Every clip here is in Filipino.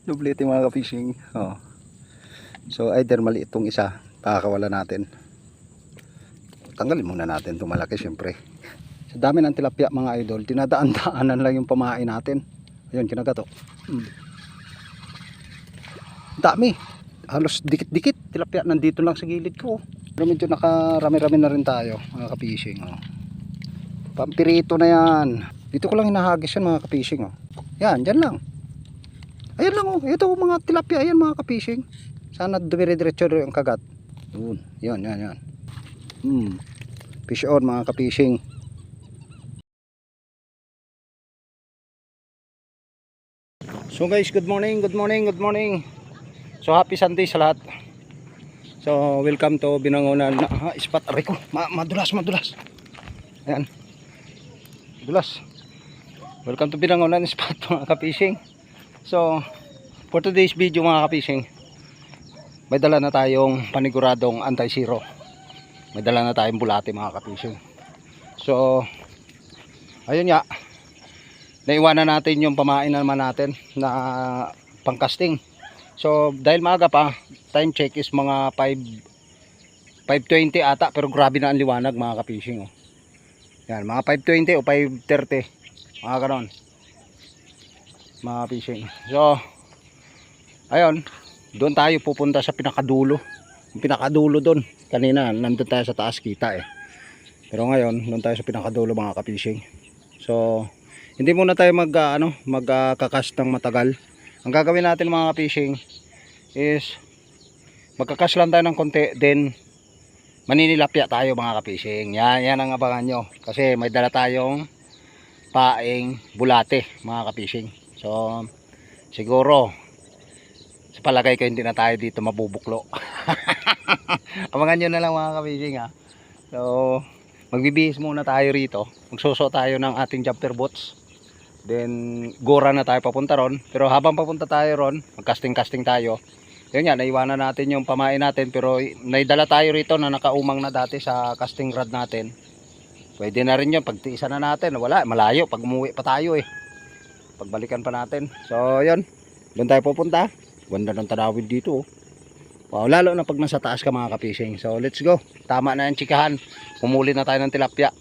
Dublete mga ka-fishing. Oh. So either mali itong isa, pakakawala natin. Tanggalin muna natin itong malaki syempre. Sa dami ng tilapia mga idol, dinadaan-daanan lang yung pamain natin. Ayun, kinagato. Dami. Halos dikit-dikit tilapia nandito lang sa gilid ko. Pero medyo nakarami-rami na rin tayo mga ka-fishing. Oh. Pampirito na yan. Dito ko lang hinahagis yan mga ka-fishing. Oh. Yan, dyan lang. Ayan lang oh. Ito mga tilapia. Ayan mga ka-fishing. Sana dumire-diretso yung kagat. Yun, yan. Fish on mga ka-fishing. So guys, good morning. So happy Sunday sa lahat. So welcome to Binangonan spot. Aray ko, madulas. Ayan. Madulas. Welcome to Binangonan spot mga ka-fishing. So for today's video mga ka-fishing, may dala na tayong paniguradong anti-zero. May dala na tayong bulate mga ka-fishing. So ayun nga, naiwanan natin yung pamain naman natin na pangkasting. So dahil maaga pa, time check is mga 5:20 ata, pero grabe na ang liwanag mga ka-fishing. Oh. Yan, mga 5:20 o 5:30, mga ganon mga fishing. So ayun, doon tayo pupunta sa pinakadulo. Yung pinakadulo doon, kanina nandun tayo sa taas kita eh, pero ngayon doon tayo sa pinakadulo mga ka-fishing. So hindi muna tayo magkakas ng matagal. Ang gagawin natin mga ka-fishing is magkakas lang tayo ng konti, then maninilapya tayo mga ka-fishing. Yan ang abangan nyo, kasi may dala tayong paing bulate mga ka-fishing. So siguro sa palagay ko hindi na tayo dito mabubuklo. Abangan nyo na lang mga ka-fishing ha. So magbibihis muna tayo rito, magsuso tayo ng ating jumper boots, then gora na tayo papunta ron. Pero habang papunta tayo ron, magcasting tayo. Yun nga, naiwanan natin yung pamain natin, pero naidala tayo rito na nakaumang na dati sa casting rod natin. Pwede na rin yun, pagtiisan na natin. Wala, malayo, pag umuwi pa tayo eh, pagbalikan pa natin. So yun, doon tayo pupunta. Ganda ng tanawid dito oh. Wow, lalo na pag nasa taas ka mga ka-fishing. So let's go, tama na yung chikahan, humuli na tayo ng tilapia.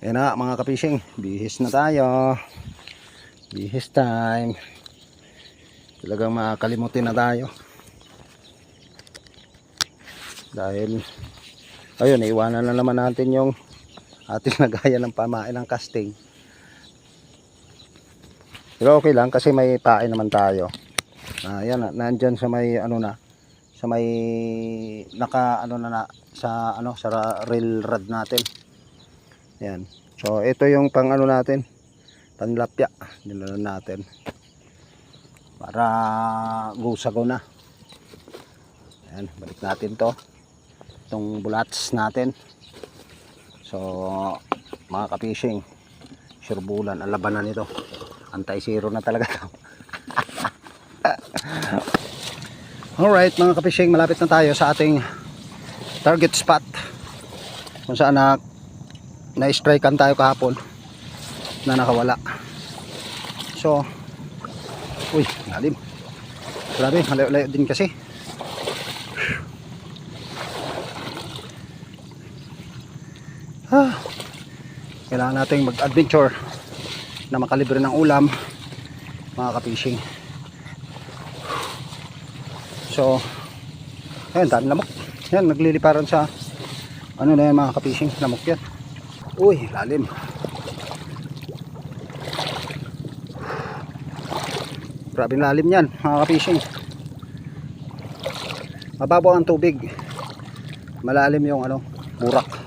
Ayan na mga ka-fishing, bihis na tayo. Bihis time. Talagang makakalimutin na tayo. Dahil ayun, iwanan na naman natin yung ating nagaya ng pamain ng casting. Pero okay lang kasi may pain naman tayo. Yan, nandyan sa may sa may sa rail rod natin. Yan. So ito yung pang natin, panlapya nilalan natin para gusago na. Yan, balik natin itong bulats natin. So mga ka-fishing, sure bulan ang labanan nito, anti-zero na talaga to. Alright mga ka-fishing, malapit na tayo sa ating target spot kung saan na-strikean tayo kahapon na nakawala. So uy, lalim, grabe, malayo-layo din kasi. Kailangan nating mag-adventure na makalibre ng ulam mga ka-fishing. So ayun, dami lamok yan, nagliliparan sa na yan mga ka-fishing, lamok yan. Uy, lalim. Grabe lalim yan mga ka-fishing. Mababaw ang tubig, malalim yung burak.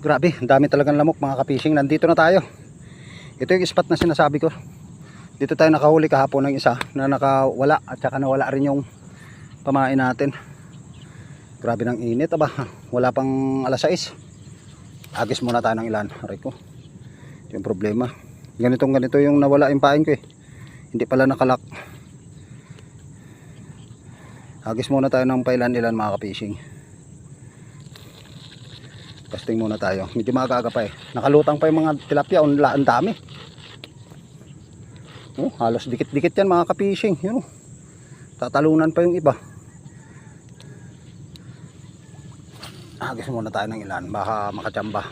Grabe, ang dami talagang lamok mga ka-fishing. Nandito na tayo. Ito yung spot na sinasabi ko. Dito tayo nakahuli kahapon ng isa na nakawala, at saka nawala rin yung pamain natin. Grabe ng init, wala pang alas 6. Agis muna tayo ng ilan. Aray ko, ito yung problema. Ganito yung nawala yung pain ko eh. Hindi pala nakalak. Hagis muna tayo ng pailan-ilan mga ka-fishing. Casting muna tayo. Medyo maaga pa eh. Nakalutang pa yung mga tilapia. Ang dami. Oh, halos dikit-dikit yan mga ka-fishing. Yun, oh. Tatalunan pa yung iba. Hagis muna tayo ng ilan. Baka makachamba.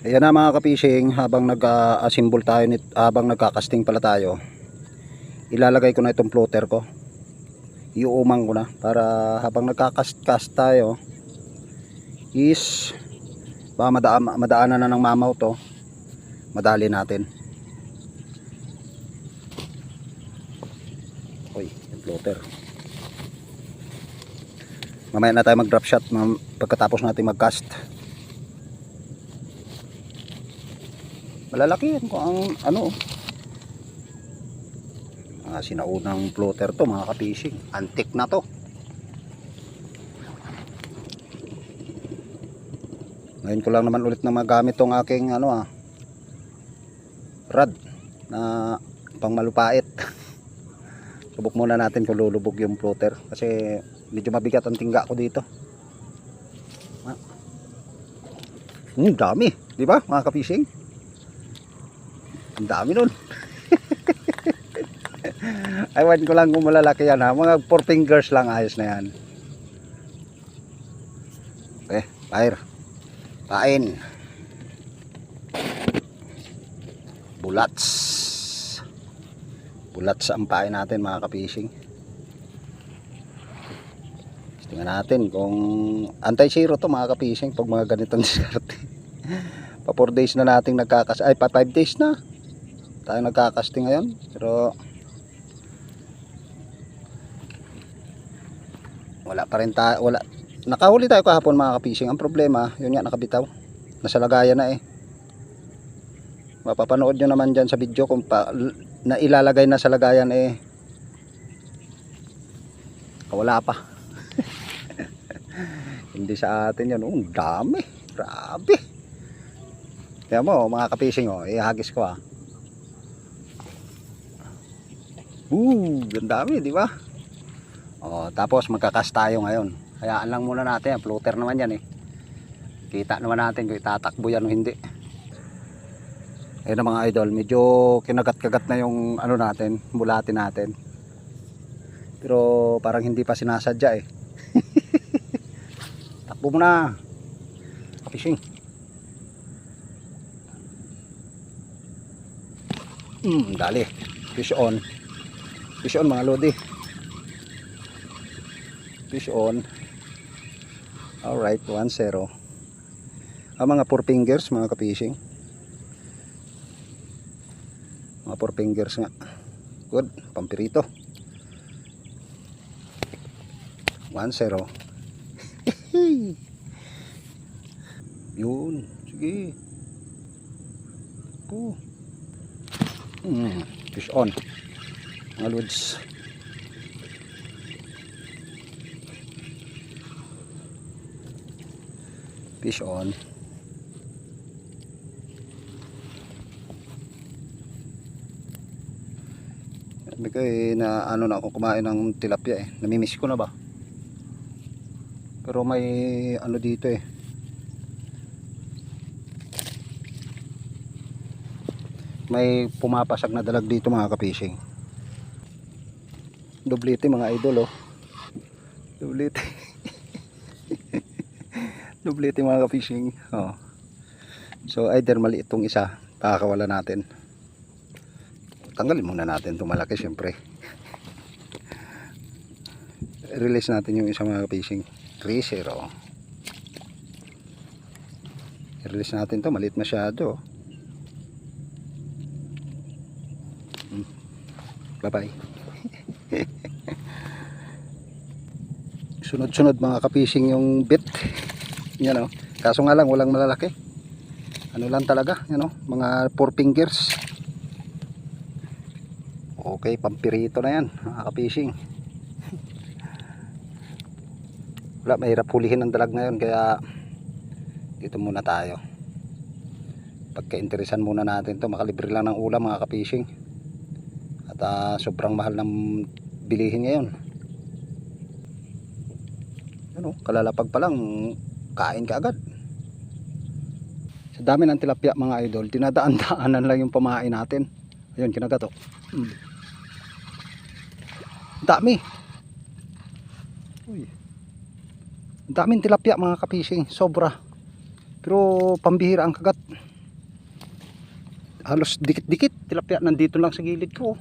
Ayan na mga ka-fishing. Habang nag-assemble tayo, habang nagkakasting pala tayo, ilalagay ko na itong floater ko. Iuumang ko na para habang nagkakast tayo is baka madaanan na ng mamaw to, madali natin. Uy, yung floater. Mamaya na tayo mag drop shot pagkatapos natin mag cast. Malalaki yan kung ang ano, sinaunang floater to mga ka-fishing. Antique na to. Ngayon ko lang naman ulit na magamit tong aking rod na pang malupait. Subok muna natin kung lulubog yung floater kasi medyo mabigat ang tingga ko dito. Dami, di ba mga ka-fishing? Ang dami nun. Aywan ko lang kung malalaki yan ha. Mga 4 fingers lang, ayos na yan. Okay, fire. Kain. Bulats. Bulats ang pain natin mga ka-fishing. Tingnan natin kung anti-zero to mga ka-fishing pag mga ganitong diskarte. Pa 4 days na nating nagkakas. Ay, pa 5 days na tayo nagkakasting ngayon. Pero wala pa rin tayo, nakahuli tayo kahapon mga ka-fishing. Ang problema, yun nga, nakabitaw, nasa lagayan na eh. Mapapanood nyo naman dyan sa video kung na ilalagay na sa lagayan eh, wala pa. Hindi sa atin yan. Oh, dami, grabe. Kaya mo mga ka-fishing, ihagis ko ang dami, di ba? Tapos magkakas tayo ngayon. Hayaan lang muna natin, floater naman yan eh. Kita naman natin kung itatakbo yan o hindi. Ayun na mga idol, medyo kinagat-kagat na yung natin, bulati natin. Pero parang hindi pa sinasadya eh. Takbo mo na. Fishing. Dali. Fish on. Fish on mga lodi. Fish on. Alright, 1-0. Mga 4 fingers mga ka-fishing. Mga 4 fingers nga. Good, pampirito. 1-0. Yun, sige. Fish on. Mga lods. Fish on. Sabi ko na na ako kumain ng tilapia eh. Namimiss ko na ba? Pero may dito eh. May pumapasag na dalag dito mga ka-fishing. Dublete mga idol Dublete. Dublete mga ka-fishing. So either mali itong isa, pakakawala natin. Tanggalin muna natin itong malaki syempre. Release natin yung isa mga ka-fishing. 3-0. Release natin to, maliit masyado. Bye bye. Sunod-sunod mga ka-fishing yung bit. Yan kaso nga lang walang malalaki. Lang talaga, mga 4 fingers. Okay, pampirito na yan mga ka-fishing. Wala, mahirap hulihin ang dalag ngayon kaya dito muna tayo. Pagka-interesan muna natin to, makalibre lang ng ulam mga ka-fishing. At sobrang mahal ng bilihin ngayon. Ano, kalalapag pa lang kain ka agad. Sa dami ng tilapia mga idol, dinadaan-daanan lang yung pamain natin. Ayun, kinagato. Dami. Uy. Daming tilapia mga kapising, sobra. Pero pambihira ang kagat. Halos dikit-dikit tilapia nandito lang sa gilid ko.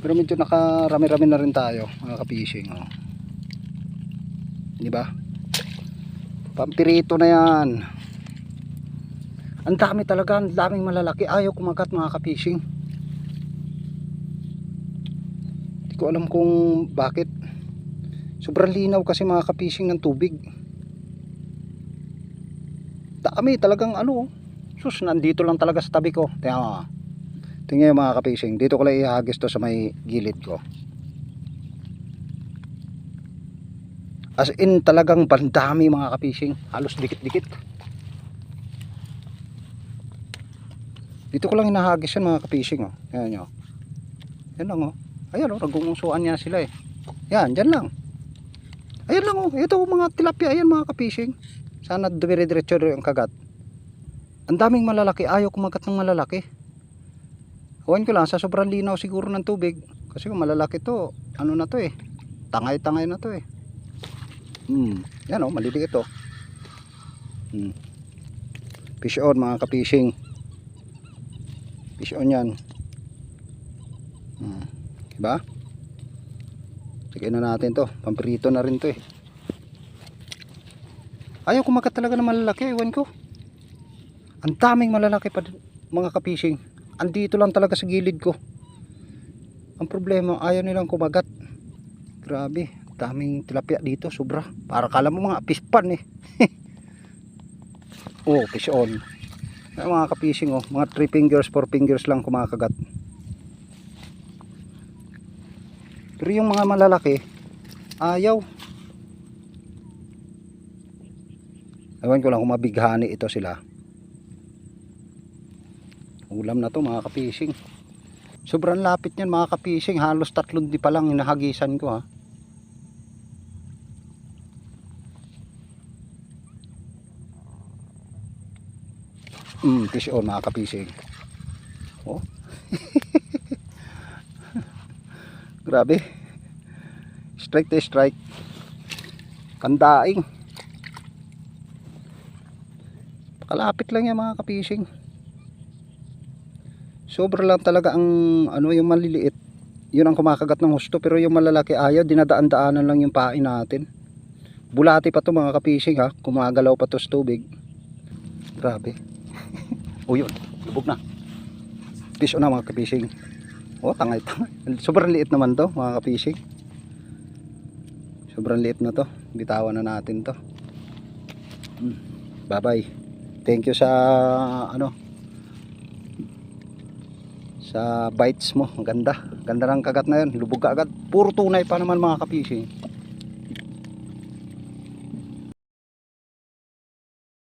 Pero medyo nakarami-rami na rin tayo mga kapising. Oh. Di ba? Pampirito na yan. Ang dami talaga, ang daming malalaki. Ayaw kumagat mga kapising. Hindi ko alam kung bakit. Sobrang linaw kasi mga kapising ng tubig. Dami talagang ano. Sus, nandito lang talaga sa tabi ko. Tingnan mga kapising. Dito ko lang ihagis to sa may gilid ko. As in talagang bandami mga kapising. Halos dikit-dikit. Dito ko lang hinahagis yan mga kapising. Oh. Ayan nyo. Yan lang oh. Ayan oh. Nagungungsuan niya sila eh. Yan. Dyan lang. Ayan lang oh. Ito mga tilapia. Ayan mga kapising. Sana dumire-diretso yung kagat. Ang daming malalaki. Ayaw kumagat ng malalaki. Huwag ko lang. Sa sobrang linaw siguro ng tubig. Kasi kung malalaki to. Ano na to eh. Tangay-tangay na to eh. Yan o, maliliit o. Fish on mga kapising. Fish on yan. Diba? Sige na natin to. Pampirito na rin to eh. Ayaw kumagat talaga ng malalaki. Iwan ko. Ang daming malalaki pa mga kapising. Andito lang talaga sa gilid ko. Ang problema, ayaw nilang kumagat. Grabe. Daming tilapia dito, sobra. Para kala mo mga pispan eh. Oh, fish on. Ay, mga kapising oh, mga 3 fingers, 4 fingers lang kumakagat. Pero yung mga malalaki, ayaw. Ewan ko lang kung mabighani ito sila. Ulam na to mga kapising. Sobrang lapit niyan mga kapising. Halos 3 di pa lang hinahagisan ko ha. Fish on mga kapising. Oh. Grabe. Strike to strike. Kandaing. Pakalapit lang yan mga kapising. Sobra lang talaga ang ano yung maliliit. Yun ang kumakagat ng husto. Pero yung malalaki ayaw. Dinadaan-daanan lang yung pain natin. Bulati pa to mga kapising ha. Kumagalaw pa to sa tubig. Grabe. O yun, lubog na. Fish on na mga kapising. O, tangay-tangay. Sobrang liit naman to mga kapising. Sobrang liit na to. Bitawan na natin to. Bye bye. Thank you sa ano, sa bites mo. Ang ganda. Ganda ng kagat na yun. Lubog ka agad. Puro tunay pa naman mga kapising.